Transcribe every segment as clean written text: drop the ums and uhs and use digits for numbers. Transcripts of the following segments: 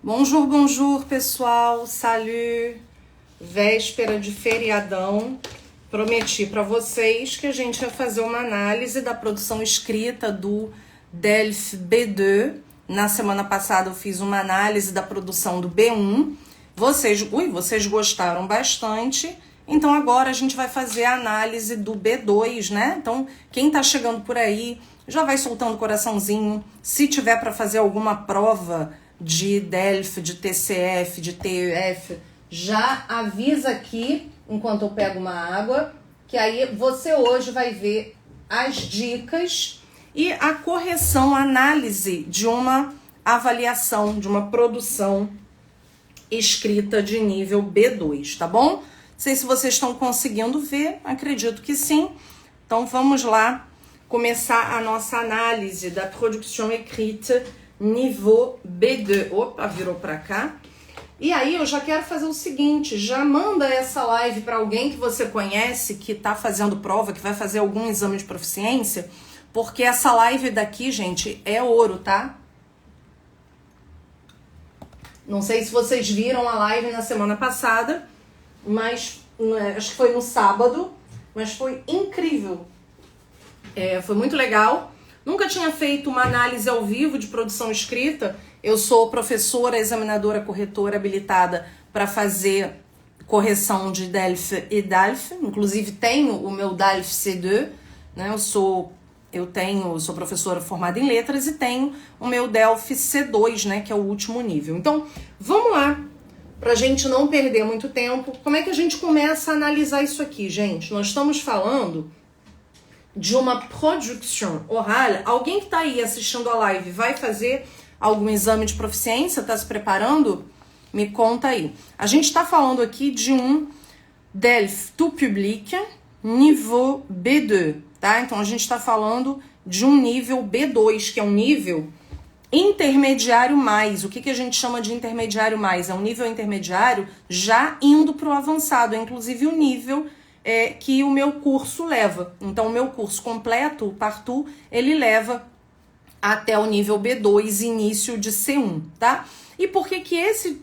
Bonjour, bonjour, pessoal. Salut. Véspera de feriadão. Prometi para vocês que a gente ia fazer uma análise da produção escrita do DELF B2. Na semana passada eu fiz uma análise da produção do B1. Vocês gostaram bastante. Então agora a gente vai fazer a análise do B2, né? Então quem tá chegando por aí já vai soltando o coraçãozinho. Se tiver para fazer alguma prova de DELF, de TCF, de TEF, já avisa aqui enquanto eu pego uma água, que aí você hoje vai ver as dicas e a correção, a análise de uma avaliação, de uma produção escrita de nível B2, tá bom? Não sei se vocês estão conseguindo ver, acredito que sim. Então vamos lá começar a nossa análise da production écrite nível B2. Opa, virou pra cá. E aí eu já quero fazer o seguinte, já manda essa live para alguém que você conhece, que tá fazendo prova, que vai fazer algum exame de proficiência, porque essa live daqui, gente, é ouro, tá? Não sei se vocês viram a live na semana passada, mas acho que foi no sábado, mas foi incrível. Foi muito legal. Nunca tinha feito uma análise ao vivo de produção escrita. Eu sou professora, examinadora, corretora habilitada para fazer correção de DELF e DALF. Inclusive tenho o meu DALF C2, né? Eu sou professora formada em letras e tenho o meu DELF C2, né? Que é o último nível. Então, vamos lá, para a gente não perder muito tempo. Como é que a gente começa a analisar isso aqui, gente? Nós estamos falando de uma production oral. Alguém que está aí assistindo a live vai fazer algum exame de proficiência? Está se preparando? Me conta aí. A gente está falando aqui de um DELF tout public nível B2, tá? Então a gente está falando de um nível B2, que é um nível intermediário mais. O que a gente chama de intermediário mais? É um nível intermediário já indo para o avançado, é inclusive o nível que o meu curso leva. Então o meu curso completo, o Partout, ele leva até o nível B2, início de C1, tá? E por que esse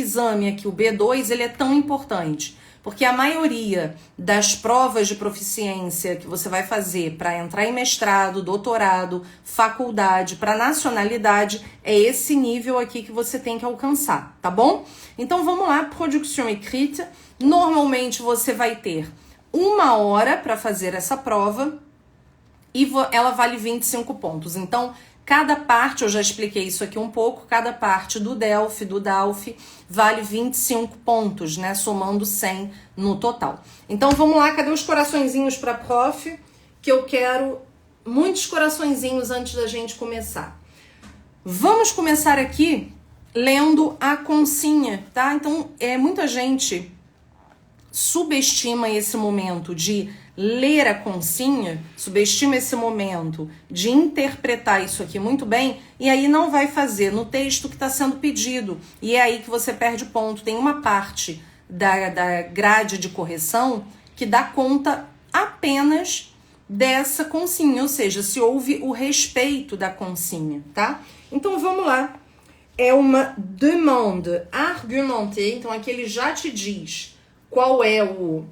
exame aqui, o B2, ele é tão importante? Porque a maioria das provas de proficiência que você vai fazer para entrar em mestrado, doutorado, faculdade, para nacionalidade, é esse nível aqui que você tem que alcançar, tá bom? Então vamos lá, production écrite. Normalmente você vai ter 1 hora para fazer essa prova e ela vale 25 pontos. Então, cada parte, eu já expliquei isso aqui um pouco, cada parte do DELF, do DALF, vale 25 pontos, né? Somando 100 no total. Então, vamos lá, cadê os coraçõezinhos para prof? Que eu quero muitos coraçõezinhos antes da gente começar. Vamos começar aqui lendo a consinha, tá? Então, muita gente subestima esse momento de ler a consinha, subestima esse momento de interpretar isso aqui muito bem, e aí não vai fazer no texto que está sendo pedido. E é aí que você perde ponto. Tem uma parte da grade de correção que dá conta apenas dessa consinha, ou seja, se houve o respeito da consinha, tá? Então vamos lá. É uma demande argumentée, então aqui ele já te diz qual é o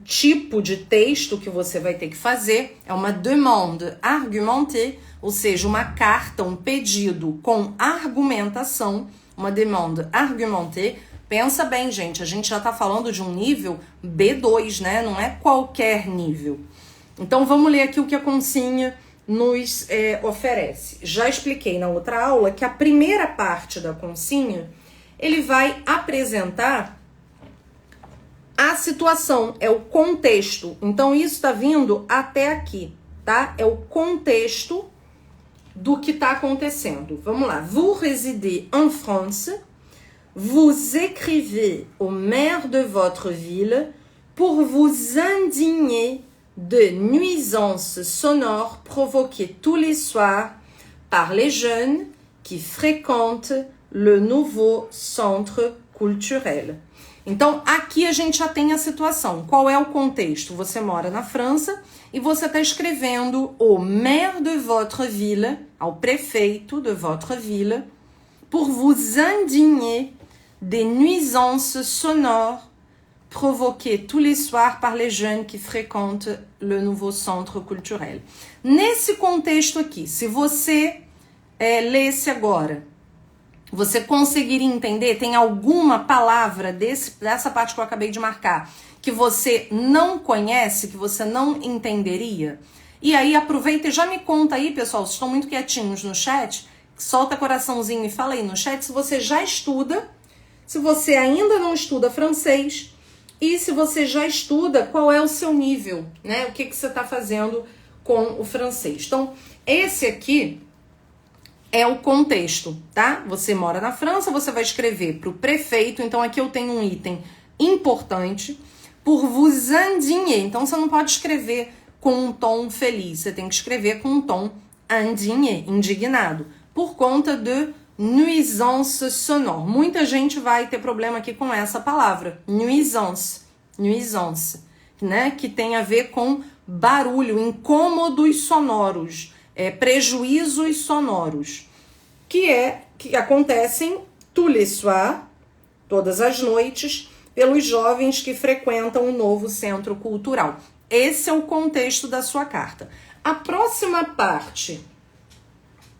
tipo de texto que você vai ter que fazer. É uma demande argumentée, ou seja, uma carta, um pedido com argumentação, uma demande argumentée. Pensa bem, gente, a gente já está falando de um nível B2, né? Não é qualquer nível. Então vamos ler aqui o que a consinha nos oferece. Já expliquei na outra aula que a primeira parte da consinha, ele vai apresentar a situação, é o contexto. Então, isso está vindo até aqui, tá? É o contexto do que está acontecendo. Vamos lá. Vous résidez en France. Vous écrivez au maire de votre ville pour vous indigner de nuisances sonores provoquées tous les soirs par les jeunes qui fréquentent le nouveau centre culturel. Então, aqui a gente já tem a situação. Qual é o contexto? Você mora na França e você está escrevendo au maire de votre ville, ao prefeito de votre ville, pour vous indigner des nuisances sonores provoquées tous les soirs par les jeunes que fréquentent le nouveau centre culturel. Nesse contexto aqui, se você lesse agora, você conseguiria entender? Tem alguma palavra dessa parte que eu acabei de marcar que você não conhece, que você não entenderia? E aí aproveita e já me conta aí, pessoal, vocês estão muito quietinhos no chat, solta coraçãozinho e fala aí no chat se você já estuda, se você ainda não estuda francês e se você já estuda, qual é o seu nível, né? O que você está fazendo com o francês. Então, esse aqui é o contexto, tá? Você mora na França, você vai escrever para o prefeito, então aqui eu tenho um item importante, pour vous indigner, então você não pode escrever com um tom feliz, você tem que escrever com um tom indigné, indignado, por conta de nuisance sonore. Muita gente vai ter problema aqui com essa palavra, nuisance, né? Que tem a ver com barulho, incômodos sonoros, prejuízos sonoros, que acontecem tous les soirs, todas as noites, pelos jovens que frequentam o novo centro cultural. Esse é o contexto da sua carta. A próxima parte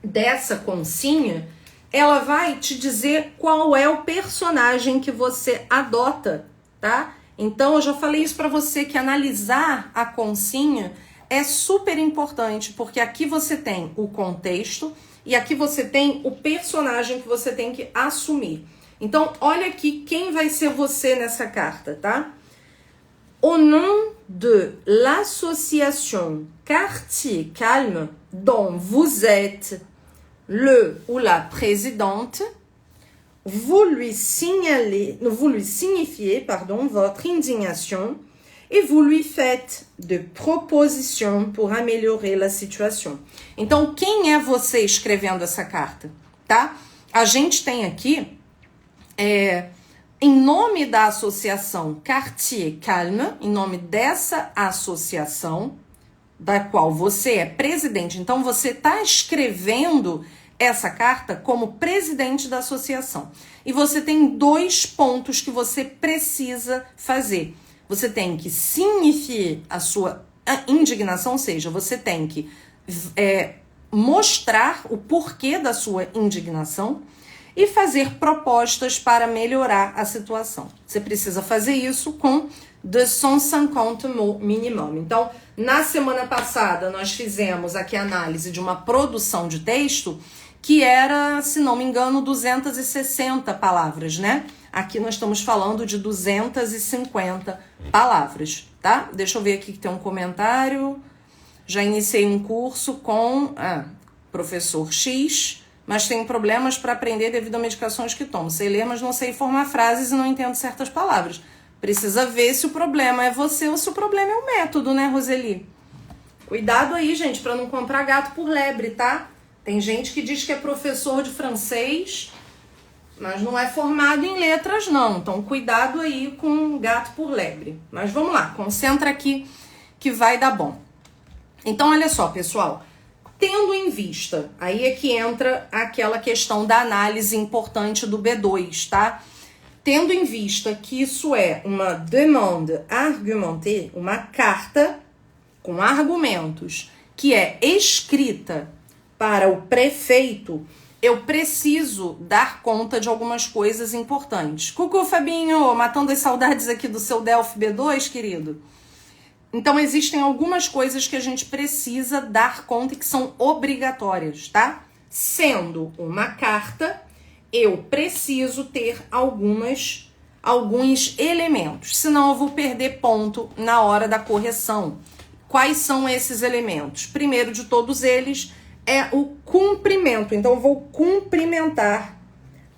dessa consinha, ela vai te dizer qual é o personagem que você adota, tá? Então, eu já falei isso para você, que analisar a consinha é super importante, porque aqui você tem o contexto e aqui você tem o personagem que você tem que assumir. Então, olha aqui quem vai ser você nessa carta, tá? Au nom de l'association Quartier Calme, dont vous êtes le ou la présidente, vous lui signifiez, votre indignation et vous lui faites de propositions pour améliorer la situation. Então, quem é você escrevendo essa carta, tá? A gente tem aqui, em nome da associação Quartier Calme, em nome dessa associação, da qual você é presidente. Então, você está escrevendo essa carta como presidente da associação. E você tem 2 pontos que você precisa fazer. Você tem que significar a sua indignação, ou seja, você tem que mostrar o porquê da sua indignação e fazer propostas para melhorar a situação. Você precisa fazer isso com 250 mots minimum. Então, na semana passada, nós fizemos aqui a análise de uma produção de texto que era, se não me engano, 260 palavras, né? Aqui nós estamos falando de 250 palavras, tá? Deixa eu ver aqui que tem um comentário. Já iniciei um curso com professor X, mas tenho problemas para aprender devido a medicações que tomo. Sei ler, mas não sei formar frases e não entendo certas palavras. Precisa ver se o problema é você ou se o problema é o método, né, Roseli? Cuidado aí, gente, para não comprar gato por lebre, tá? Tem gente que diz que é professor de francês, mas não é formado em letras, não. Então, cuidado aí com gato por lebre. Mas vamos lá, concentra aqui que vai dar bom. Então, olha só, pessoal. Tendo em vista, aí é que entra aquela questão da análise importante do B2, tá? Tendo em vista que isso é uma demande argumentée, uma carta com argumentos que é escrita para o prefeito, eu preciso dar conta de algumas coisas importantes. Cucu, Fabinho, matando as saudades aqui do seu Delphi B2, querido. Então, existem algumas coisas que a gente precisa dar conta e que são obrigatórias, tá? Sendo uma carta, eu preciso ter alguns elementos, senão eu vou perder ponto na hora da correção. Quais são esses elementos? Primeiro de todos eles é o cumprimento. Então, eu vou cumprimentar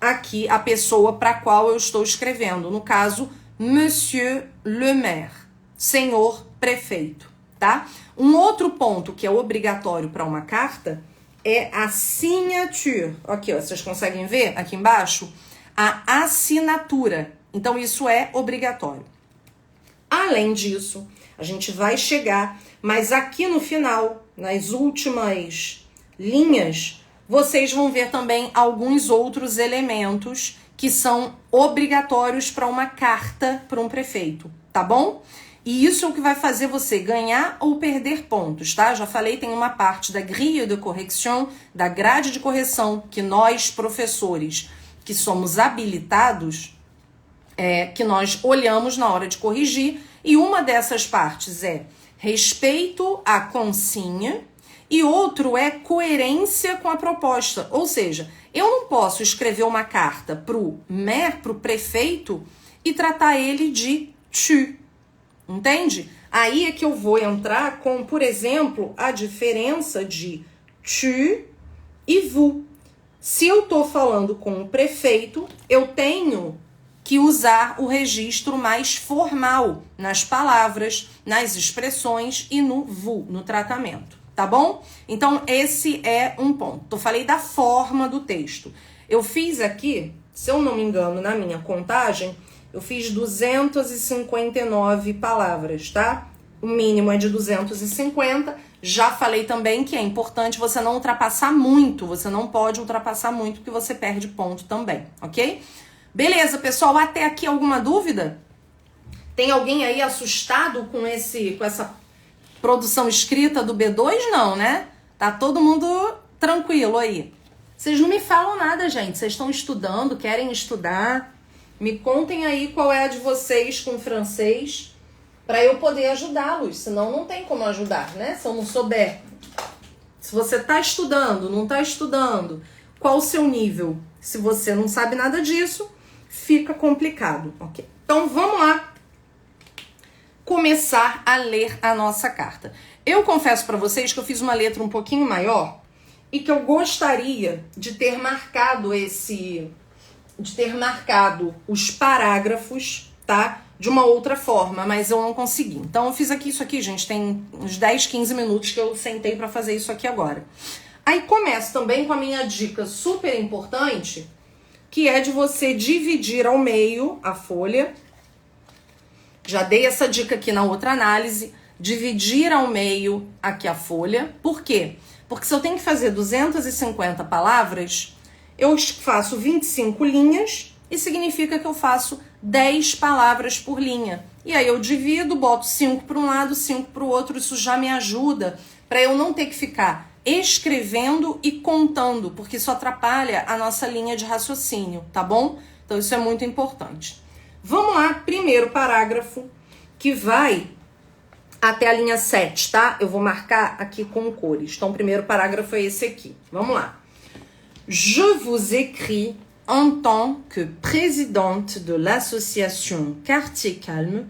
aqui a pessoa para a qual eu estou escrevendo. No caso, Monsieur le Maire, senhor prefeito, tá? Um outro ponto que é obrigatório para uma carta é a signature. Aqui, ó, vocês conseguem ver aqui embaixo? A assinatura. Então, isso é obrigatório. Além disso, a gente vai chegar, mas aqui no final, nas últimas linhas, vocês vão ver também alguns outros elementos que são obrigatórios para uma carta para um prefeito, tá bom? E isso é o que vai fazer você ganhar ou perder pontos, tá? Já falei, tem uma parte da grille de correction, da grade de correção, que nós, professores, que somos habilitados, que nós olhamos na hora de corrigir, e uma dessas partes é respeito à consigna, e outro é coerência com a proposta. Ou seja, eu não posso escrever uma carta pro maire, pro prefeito, e tratar ele de tu. Entende? Aí é que eu vou entrar com, por exemplo, a diferença de tu e vous. Se eu tô falando com o prefeito, eu tenho que usar o registro mais formal nas palavras, nas expressões e no vous, no tratamento. Tá bom? Então, esse é um ponto. Eu falei da forma do texto. Eu fiz aqui, se eu não me engano, na minha contagem, eu fiz 259 palavras, tá? O mínimo é de 250. Já falei também que é importante você não ultrapassar muito. Você não pode ultrapassar muito, porque você perde ponto também, ok? Beleza, pessoal? Até aqui alguma dúvida? Tem alguém aí assustado com essa produção escrita do B2? Não, né? Tá todo mundo tranquilo aí. Vocês não me falam nada, gente. Vocês estão estudando, querem estudar? Me contem aí qual é a de vocês com francês para eu poder ajudá-los. Senão não tem como ajudar, né? Se eu não souber. Se você tá estudando, não tá estudando, qual o seu nível? Se você não sabe nada disso, fica complicado, ok? Então vamos lá começar a ler a nossa carta. Eu confesso para vocês que eu fiz uma letra um pouquinho maior e que eu gostaria de ter marcado os parágrafos, tá? De uma outra forma, mas eu não consegui. Então eu fiz aqui isso aqui, gente, tem uns 10, 15 minutos que eu sentei para fazer isso aqui agora. Aí começo também com a minha dica super importante, que é de você dividir ao meio a folha. Já dei essa dica aqui na outra análise, dividir ao meio aqui a folha. Por quê? Porque se eu tenho que fazer 250 palavras, eu faço 25 linhas e significa que eu faço 10 palavras por linha. E aí eu divido, boto 5 para um lado, 5 para o outro. Isso já me ajuda para eu não ter que ficar escrevendo e contando, porque isso atrapalha a nossa linha de raciocínio, tá bom? Então isso é muito importante. Vamos lá, primeiro parágrafo, que vai até a linha 7, tá? Eu vou marcar aqui com cores. Então o primeiro parágrafo é esse aqui. Vamos lá. Je vous écris en tant que présidente de l'association Quartier Calme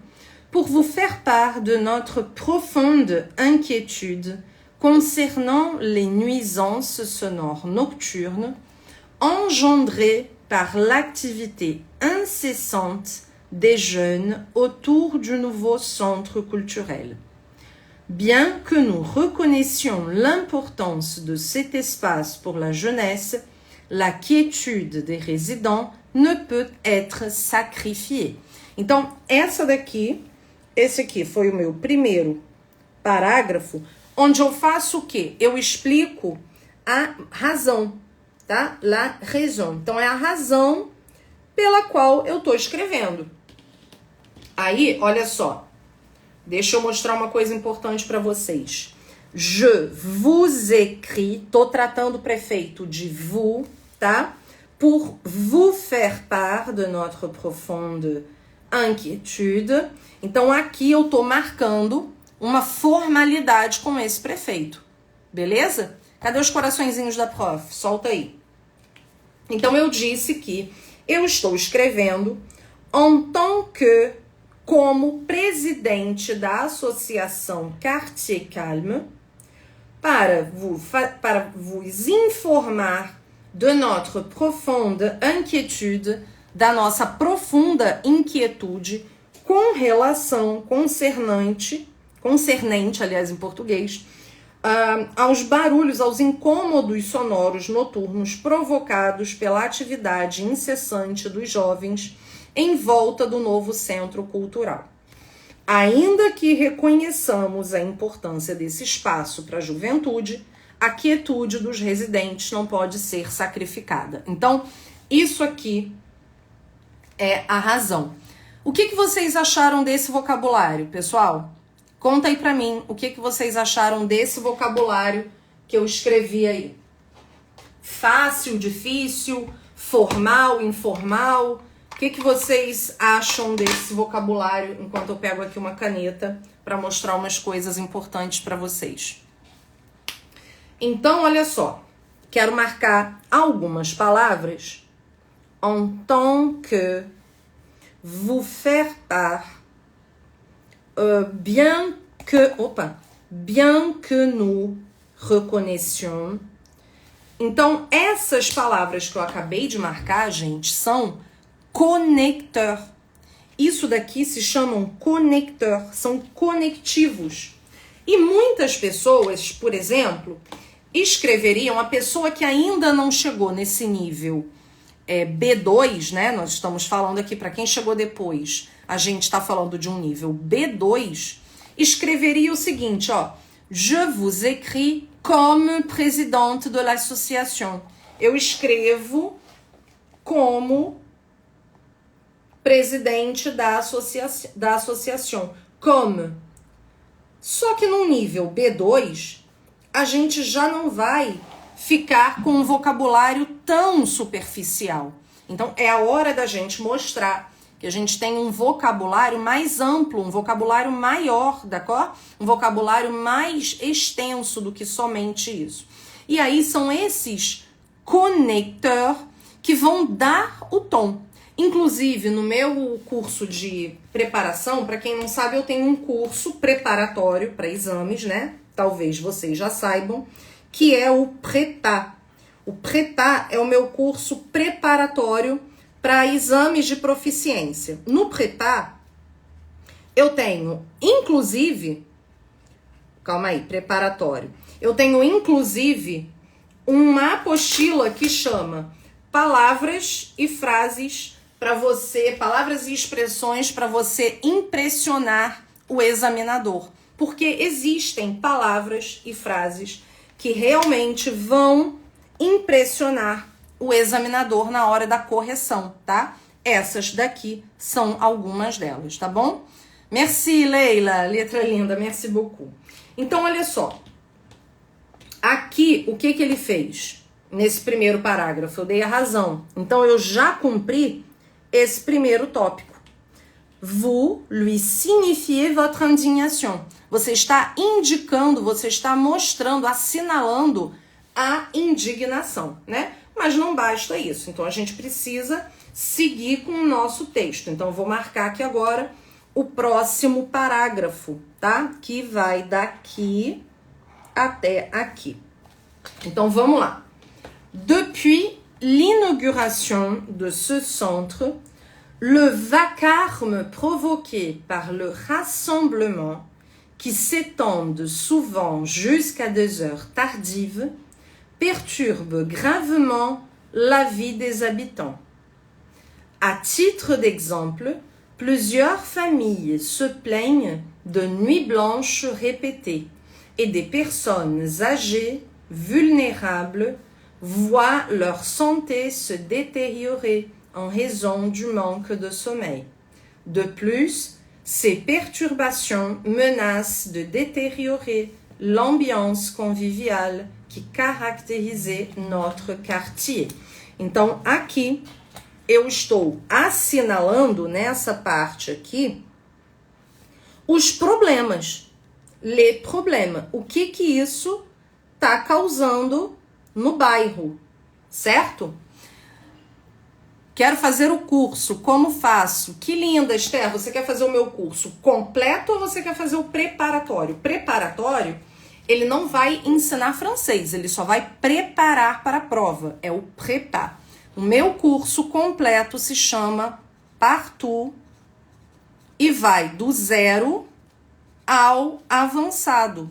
pour vous faire part de notre profonde inquiétude concernant les nuisances sonores nocturnes engendrées par l'activité incessante des jeunes autour du nouveau centre culturel. Bien que nous reconnaissions l'importance de cet espace pour la jeunesse, la quiétude des résidents ne peut être sacrifiée. Então, esse aqui foi o meu primeiro parágrafo, onde eu faço o quê? Eu explico a razão, tá? La raison. Então, é a razão pela qual eu tô escrevendo. Aí, olha só. Deixa eu mostrar uma coisa importante para vocês. Je vous écris, tô tratando o prefeito de vous, tá? Pour vous faire part de notre profonde inquiétude. Então, aqui eu tô marcando uma formalidade com esse prefeito. Beleza? Cadê os coraçõezinhos da prof? Solta aí. Então, eu disse que eu estou escrevendo en tant que, como presidente da Associação Quartier Calme, para vos informar de notre profonde inquiétude, da nossa profunda inquietude com relação concernente, aliás, em português, aos barulhos, aos incômodos sonoros noturnos provocados pela atividade incessante dos jovens em volta do novo centro cultural. Ainda que reconheçamos a importância desse espaço para a juventude, a quietude dos residentes não pode ser sacrificada. Então, isso aqui é a razão. O que vocês acharam desse vocabulário, pessoal? Conta aí pra mim o que vocês acharam desse vocabulário que eu escrevi aí. Fácil, difícil, formal, informal? O que vocês acham desse vocabulário enquanto eu pego aqui uma caneta para mostrar umas coisas importantes para vocês? Então, olha só. Quero marcar algumas palavras. En tant que, vous faire part, bien que nous reconnaissions. Então, essas palavras que eu acabei de marcar, gente, são conecteur. Isso daqui se chamam conecteur, são conectivos. E muitas pessoas, por exemplo, escreveriam, a pessoa que ainda não chegou nesse nível B2, né? Nós estamos falando aqui para quem chegou depois, a gente está falando de um nível B2, escreveria o seguinte, ó, je vous écris comme présidente de l'association. Eu escrevo como presidente da associação. Comme. Só que no nível B2, a gente já não vai ficar com um vocabulário tão superficial. Então, é a hora da gente mostrar que a gente tem um vocabulário mais amplo, um vocabulário maior, d'accord? Um vocabulário mais extenso do que somente isso. E aí são esses conecteurs que vão dar o tom. Inclusive, no meu curso de preparação, para quem não sabe, eu tenho um curso preparatório para exames, né? Talvez vocês já saibam, que é o PREPA. O PREPA é o meu curso preparatório para exames de proficiência. No PREPA, eu tenho, inclusive, calma aí, preparatório. Eu tenho, inclusive, uma apostila que chama Palavras e Frases para você, palavras e expressões para você impressionar o examinador. Porque existem palavras e frases que realmente vão impressionar o examinador na hora da correção, tá? Essas daqui são algumas delas, tá bom? Merci, Leila, letra linda, merci beaucoup. Então, olha só. Aqui, o que ele fez nesse primeiro parágrafo? Eu dei a razão. Então, eu já cumpri esse primeiro tópico. Vous lui signifiez votre indignation. Você está indicando, você está mostrando, assinalando a indignação, né? Mas não basta isso. Então, a gente precisa seguir com o nosso texto. Então, eu vou marcar aqui agora o próximo parágrafo, tá? Que vai daqui até aqui. Então, vamos lá. Depuis l'inauguration de ce centre, le vacarme provoqué par le rassemblement, qui s'étendent souvent jusqu'à des heures tardives, perturbe gravement la vie des habitants. À titre d'exemple, plusieurs familles se plaignent de nuits blanches répétées et des personnes âgées, vulnérables, voient leur santé se détériorer en raison du manque de sommeil. De plus, ces perturbations menacent de détériorer l'ambiance conviviale que caracterizait notre quartier. Então, aqui, eu estou assinalando nessa parte aqui os problemas. Les problèmes. O que isso está causando no bairro, certo? Quero fazer o curso, como faço? Que linda, Esther, você quer fazer o meu curso completo ou você quer fazer o preparatório? Preparatório, ele não vai ensinar francês, ele só vai preparar para a prova, é o prépa. O meu curso completo se chama Partout e vai do 0 ao avançado.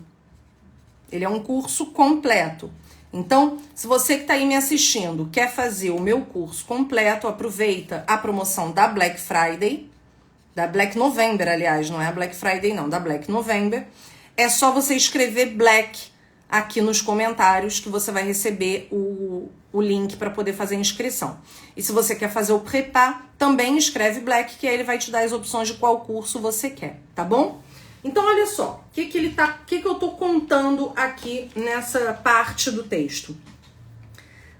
Ele é um curso completo. Então, se você que está aí me assistindo quer fazer o meu curso completo, aproveita a promoção da Black Friday, da Black November, aliás, não é a Black Friday não, da Black November. É só você escrever Black aqui nos comentários que você vai receber o link para poder fazer a inscrição. E se você quer fazer o prepá, também escreve Black, que aí ele vai te dar as opções de qual curso você quer, tá bom? Então, olha só, o que eu tô contando aqui nessa parte do texto.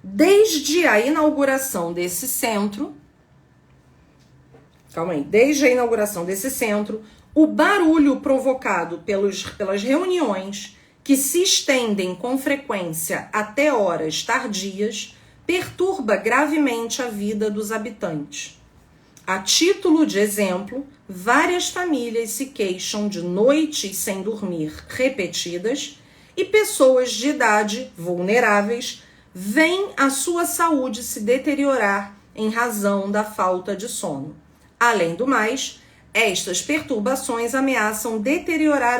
Desde a inauguração desse centro, desde a inauguração desse centro, o barulho provocado pelas reuniões, que se estendem com frequência até horas tardias, perturba gravemente a vida dos habitantes. A título de exemplo, várias famílias se queixam de noites sem dormir repetidas e pessoas de idade vulneráveis veem a sua saúde se deteriorar em razão da falta de sono. Além do mais, estas perturbações ameaçam deteriorar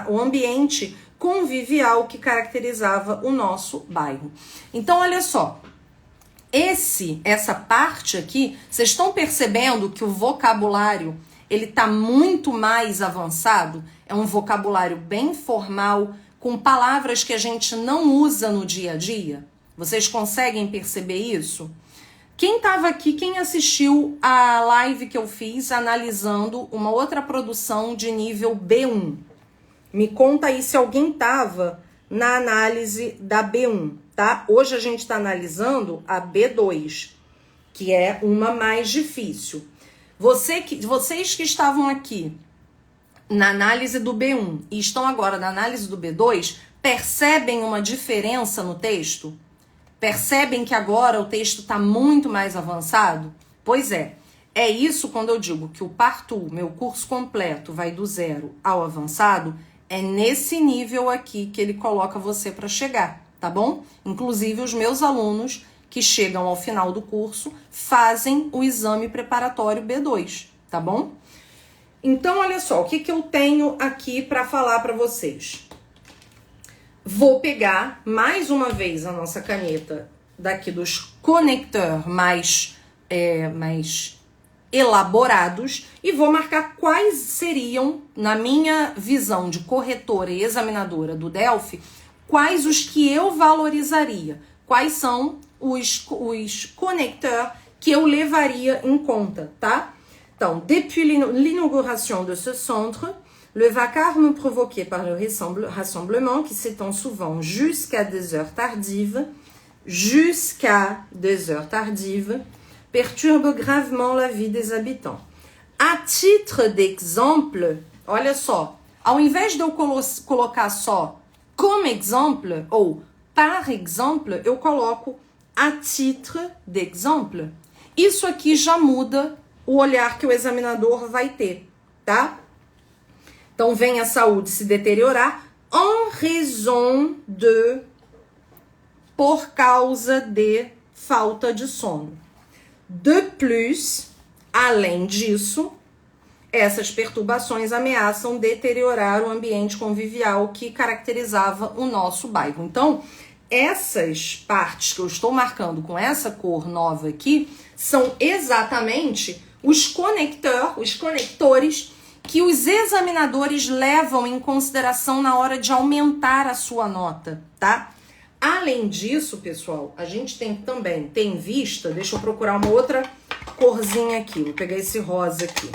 o ambiente convivial que caracterizava o nosso bairro. Então, olha só, essa parte aqui, vocês estão percebendo que o vocabulário ele está muito mais avançado? É um vocabulário bem formal, com palavras que a gente não usa no dia a dia? Vocês conseguem perceber isso? Quem estava aqui, quem assistiu a live que eu fiz analisando uma outra produção de nível B1? Me conta aí se alguém estava na análise da B1, tá? Hoje a gente está analisando a B2, que é uma mais difícil. Vocês que estavam aqui na análise do B1 e estão agora na análise do B2, percebem uma diferença no texto? Percebem que agora o texto está muito mais avançado? Pois é isso quando eu digo que o Partout, meu curso completo, vai do 0 ao avançado, é nesse nível aqui que ele coloca você para chegar, tá bom? Inclusive os meus alunos que chegam ao final do curso fazem o exame preparatório B2, tá bom? Então, olha só, o que eu tenho aqui para falar para vocês? Vou pegar mais uma vez a nossa caneta daqui dos conectores mais elaborados e vou marcar quais seriam, na minha visão de corretora e examinadora do Delphi, quais os que eu valorizaria, quais são os conecteurs que eu levaria em conta, tá? Então, depuis l'inauguration de ce centre, le vacarme provoqué par le rassemblement, qui s'étend souvent jusqu'à des heures tardives, perturbe gravement la vie des habitants. À titre d'exemple, olha só, ao invés de eu colocar só comme exemple ou par exemple, eu coloco à titre d'exemple. Isso aqui já muda o olhar que o examinador vai ter, tá? Então, vem a saúde se deteriorar en raison de, por causa de falta de sono. De plus, além disso, essas perturbações ameaçam deteriorar o ambiente convivial que caracterizava o nosso bairro. Então, essas partes que eu estou marcando com essa cor nova aqui são exatamente os conectores que os examinadores levam em consideração na hora de aumentar a sua nota, tá? Além disso, pessoal, a gente tem também ter em vista, deixa eu procurar uma outra corzinha aqui, vou pegar esse rosa aqui.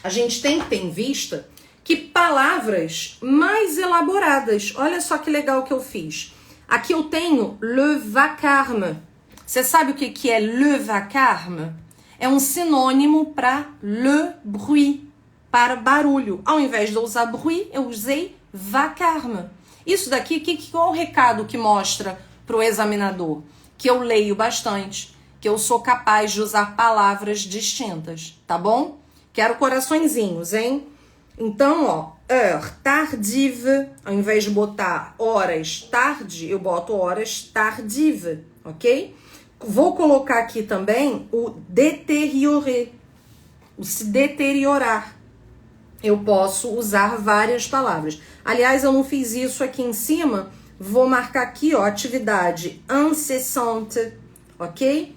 A gente tem que ter em vista que palavras mais elaboradas, olha só que legal que eu fiz. Aqui eu tenho le vacarme. Você sabe o que é le vacarme? É um sinônimo para le bruit, para barulho. Ao invés de eu usar bruit, eu usei vacarme. Isso daqui, qual é o recado que mostra para o examinador? Que eu leio bastante, que eu sou capaz de usar palavras distintas, tá bom? Quero coraçõezinhos, hein? Então, ó, heure tardive, ao invés de botar horas tarde, eu boto horas tardive, ok? Vou colocar aqui também o détériorer, o se deteriorar. Eu posso usar várias palavras. Aliás, eu não fiz isso aqui em cima. Vou marcar aqui, ó, atividade incessante, ok?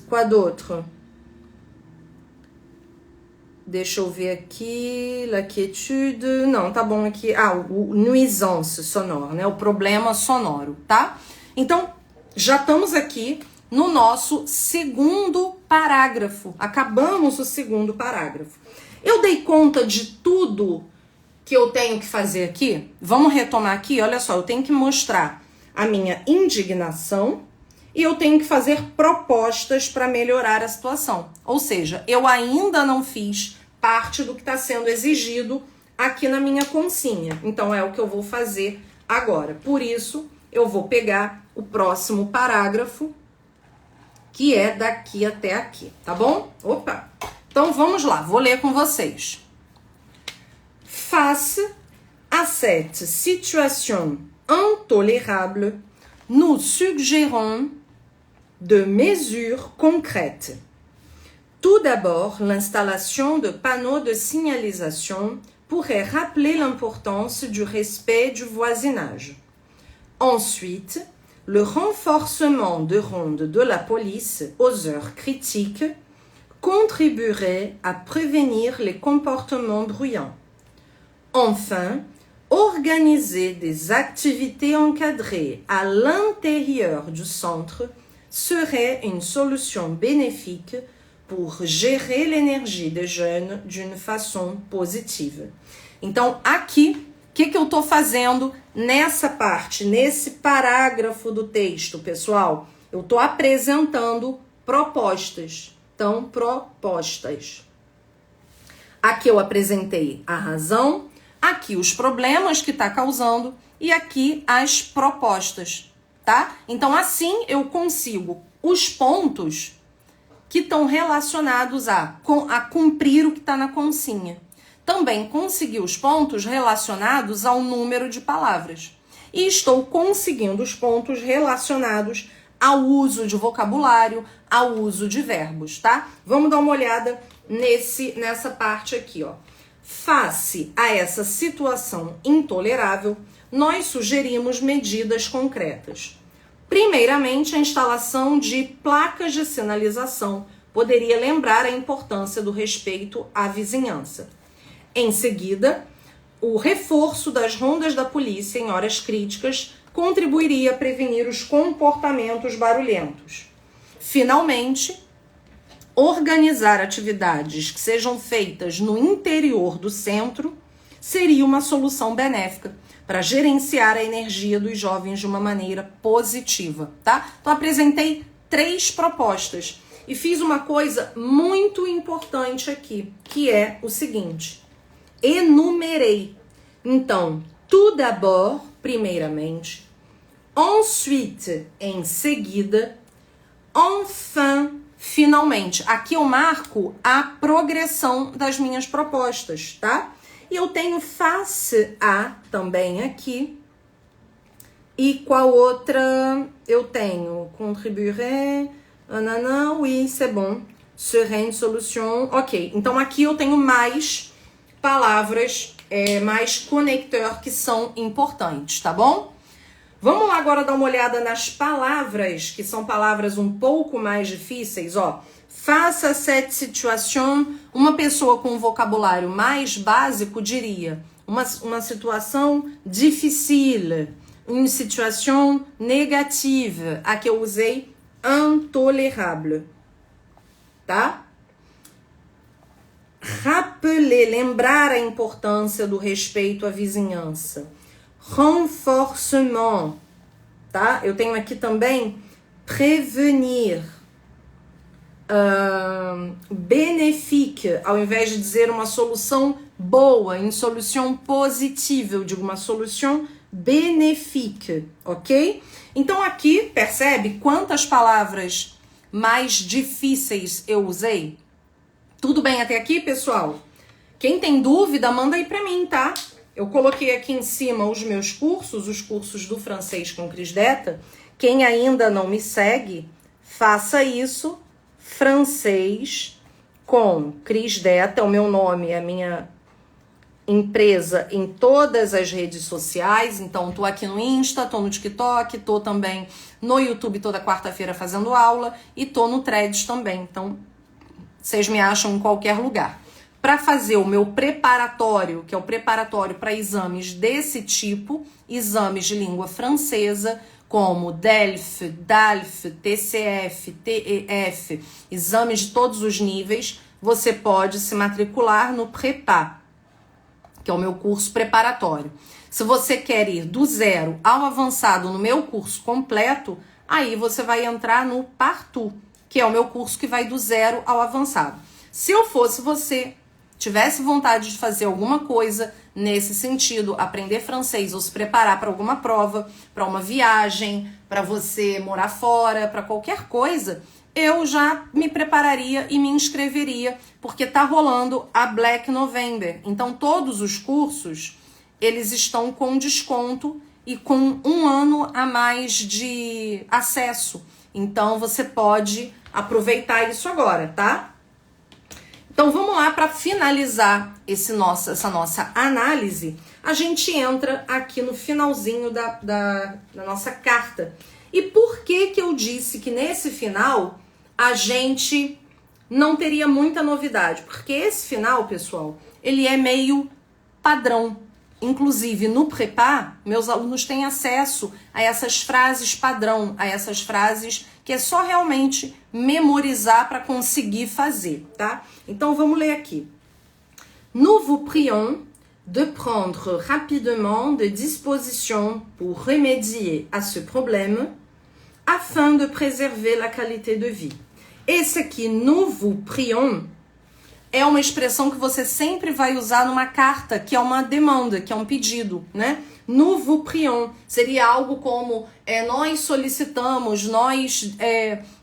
Quoi d'autre? Deixa eu ver aqui, la quiétude, não, tá bom aqui, o nuisance sonore, né, o problema sonoro, tá? Então, já estamos aqui no nosso segundo parágrafo, acabamos o segundo parágrafo. Eu dei conta de tudo que eu tenho que fazer aqui? Vamos retomar aqui, olha só, eu tenho que mostrar a minha indignação e eu tenho que fazer propostas para melhorar a situação. Ou seja, eu ainda não fiz parte do que está sendo exigido aqui na minha consinha. Então, é o que eu vou fazer agora. Por isso, eu vou pegar o próximo parágrafo, que é daqui até aqui, tá bom? Opa! Então, vamos lá, vou ler com vocês. Face à cette situation intolérable, nous suggérons de mesures concrètes. Tout d'abord, l'installation de panneaux de signalisation pourrait rappeler l'importance du respect du voisinage. Ensuite, le renforcement de rondes de la police aux heures critiques contribuerait à prévenir les comportements bruyants. Enfin, organiser des activités encadrées à l'intérieur du centre serait une solution bénéfique pour gérer l'énergie des jeunes d'une façon positive. Então, aqui, o que eu estou fazendo nessa parte, nesse parágrafo do texto, pessoal? Eu estou apresentando propostas. Então, propostas. Aqui eu apresentei a razão, aqui os problemas que está causando e aqui as propostas, tá? Então, assim eu consigo os pontos que estão relacionados a cumprir o que está na consinha. Também consegui os pontos relacionados ao número de palavras. E estou conseguindo os pontos relacionados ao uso de vocabulário, ao uso de verbos, tá? Vamos dar uma olhada nessa parte aqui, ó. Face a essa situação intolerável, nós sugerimos medidas concretas. Primeiramente, a instalação de placas de sinalização poderia lembrar a importância do respeito à vizinhança. Em seguida, o reforço das rondas da polícia em horas críticas contribuiria a prevenir os comportamentos barulhentos. Finalmente, organizar atividades que sejam feitas no interior do centro seria uma solução benéfica para gerenciar a energia dos jovens de uma maneira positiva, tá? Então, apresentei 3 propostas e fiz uma coisa muito importante aqui, que é o seguinte: enumerei. Então, tout d'abord, primeiramente, ensuite, em seguida, enfin, finalmente. Aqui eu marco a progressão das minhas propostas, tá? E eu tenho face a também aqui. E qual outra eu tenho? Contribuirait, oui, c'est bon. Serait une solution. Ok, então aqui eu tenho mais palavras, mais conector que são importantes, tá bom? Vamos lá agora dar uma olhada nas palavras, que são palavras um pouco mais difíceis, ó. Face à cette situation, uma pessoa com um vocabulário mais básico diria uma situação difficile, une situation négative. Aqui eu usei intolérable, tá? Rappeler, lembrar a importância do respeito à vizinhança. Renforcement, tá? Eu tenho aqui também prévenir. Bénéfique, ao invés de dizer uma solução boa, em solução positiva, eu digo uma solução bénéfique, ok? Então aqui, percebe quantas palavras mais difíceis eu usei? Tudo bem até aqui, pessoal? Quem tem dúvida, manda aí pra mim, tá? Eu coloquei aqui em cima os meus cursos, os cursos do francês com Cris Deta. Quem ainda não me segue, faça isso. Francês com Cris Deta, o meu nome, é a minha empresa em todas as redes sociais. Então, tô aqui no Insta, tô no TikTok, tô também no YouTube toda quarta-feira fazendo aula e tô no Threads também. Então, vocês me acham em qualquer lugar. para fazer o meu preparatório, que é o preparatório para exames desse tipo, exames de língua francesa, como DELF, DALF, TCF, TEF, exames de todos os níveis, você pode se matricular no PREPA, que é o meu curso preparatório. Se você quer ir do 0 ao avançado no meu curso completo, aí você vai entrar no Partout, que é o meu curso que vai do 0 ao avançado. Se eu fosse você, tivesse vontade de fazer alguma coisa nesse sentido, aprender francês ou se preparar para alguma prova, para uma viagem, para você morar fora, para qualquer coisa, eu já me prepararia e me inscreveria, porque tá rolando a Black November. Então todos os cursos, eles estão com desconto e com 1 ano a mais de acesso. Então você pode aproveitar isso agora, tá? Então vamos lá, para finalizar essa nossa análise, a gente entra aqui no finalzinho da nossa carta. E por que eu disse que nesse final a gente não teria muita novidade? Porque esse final, pessoal, ele é meio padrão. Inclusive no Prepá, meus alunos têm acesso a essas frases padrão, a essas frases que é só realmente memorizar para conseguir fazer, tá? Então vamos ler aqui. Nous vous prions de prendre rapidement des dispositions pour remédier à ce problème afin de préserver la qualité de vie. Esse aqui, nous vous prions, é uma expressão que você sempre vai usar numa carta, que é uma demanda, que é um pedido, né? Nous vous prions seria algo como nós solicitamos, nós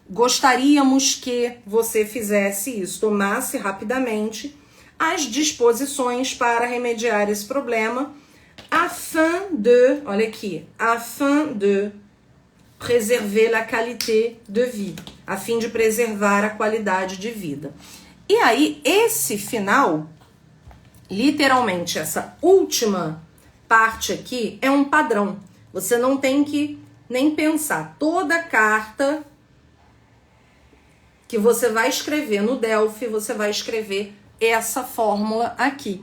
gostaríamos que você fizesse isso, tomasse rapidamente as disposições para remediar esse problema, afin de, olha aqui, afin de préserver la qualité de vie, a fim de preservar a qualidade de vida. E aí, esse final, literalmente, essa última parte aqui é um padrão. Você não tem que nem pensar. Toda carta que você vai escrever no Delphi, você vai escrever essa fórmula aqui,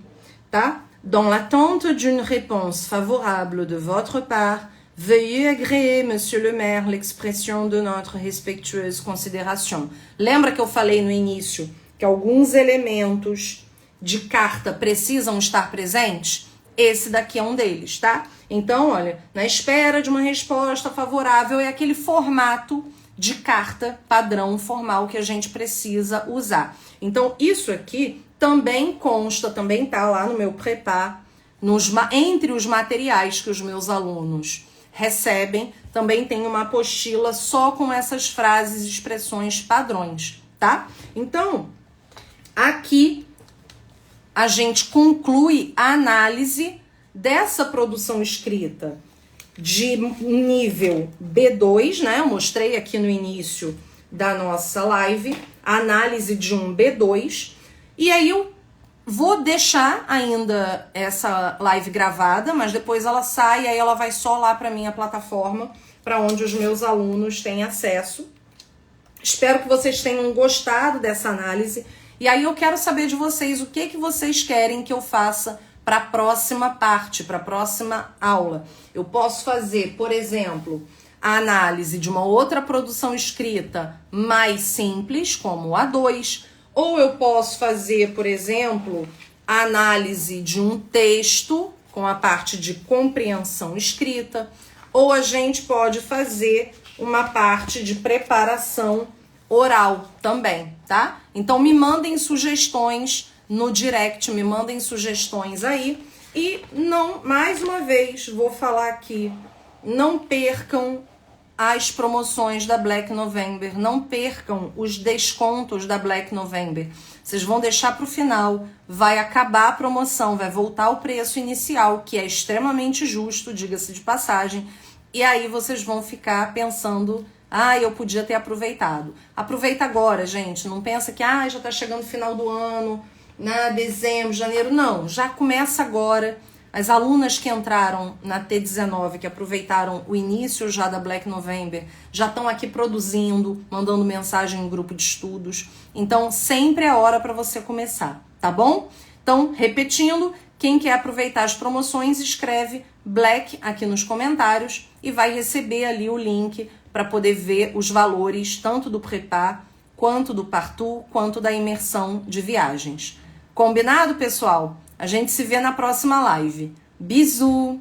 tá? Dans l'attente d'une réponse favorable de votre part, veuillez agréer, monsieur le maire, l'expression de notre respectueuse considération. Lembra que eu falei no início que alguns elementos de carta precisam estar presentes? Esse daqui é um deles, tá? Então, olha, na espera de uma resposta favorável é aquele formato de carta padrão formal que a gente precisa usar. Então, isso aqui também consta, também tá lá no meu Prepá, entre os materiais que os meus alunos recebem, também tem uma apostila só com essas frases e expressões padrões, tá? Então, aqui a gente conclui a análise dessa produção escrita de nível B2, né? Eu mostrei aqui no início da nossa live a análise de um B2. E aí eu vou deixar ainda essa live gravada, mas depois ela sai, aí ela vai só lá para minha plataforma, para onde os meus alunos têm acesso. Espero que vocês tenham gostado dessa análise. E aí eu quero saber de vocês o que vocês querem que eu faça para a próxima parte, para a próxima aula. Eu posso fazer, por exemplo, a análise de uma outra produção escrita mais simples, como o A2, ou eu posso fazer, por exemplo, a análise de um texto com a parte de compreensão escrita, ou a gente pode fazer uma parte de preparação oral também, tá? Então me mandem sugestões no direct, me mandem sugestões aí. E não, mais uma vez, vou falar aqui, não percam as promoções da Black November, não percam os descontos da Black November. Vocês vão deixar para o final, vai acabar a promoção, vai voltar ao preço inicial, que é extremamente justo, diga-se de passagem, e aí vocês vão ficar pensando, eu podia ter aproveitado. Aproveita agora, gente, não pensa que já tá chegando o final do ano, dezembro, janeiro, não, já começa agora. As alunas que entraram na T19, que aproveitaram o início já da Black November, já estão aqui produzindo, mandando mensagem em grupo de estudos. Então, sempre é hora para você começar, tá bom? Então, repetindo, quem quer aproveitar as promoções, escreve Black aqui nos comentários e vai receber ali o link para poder ver os valores tanto do Prepar, quanto do Partout, quanto da imersão de viagens. Combinado, pessoal? A gente se vê na próxima live. Bisous!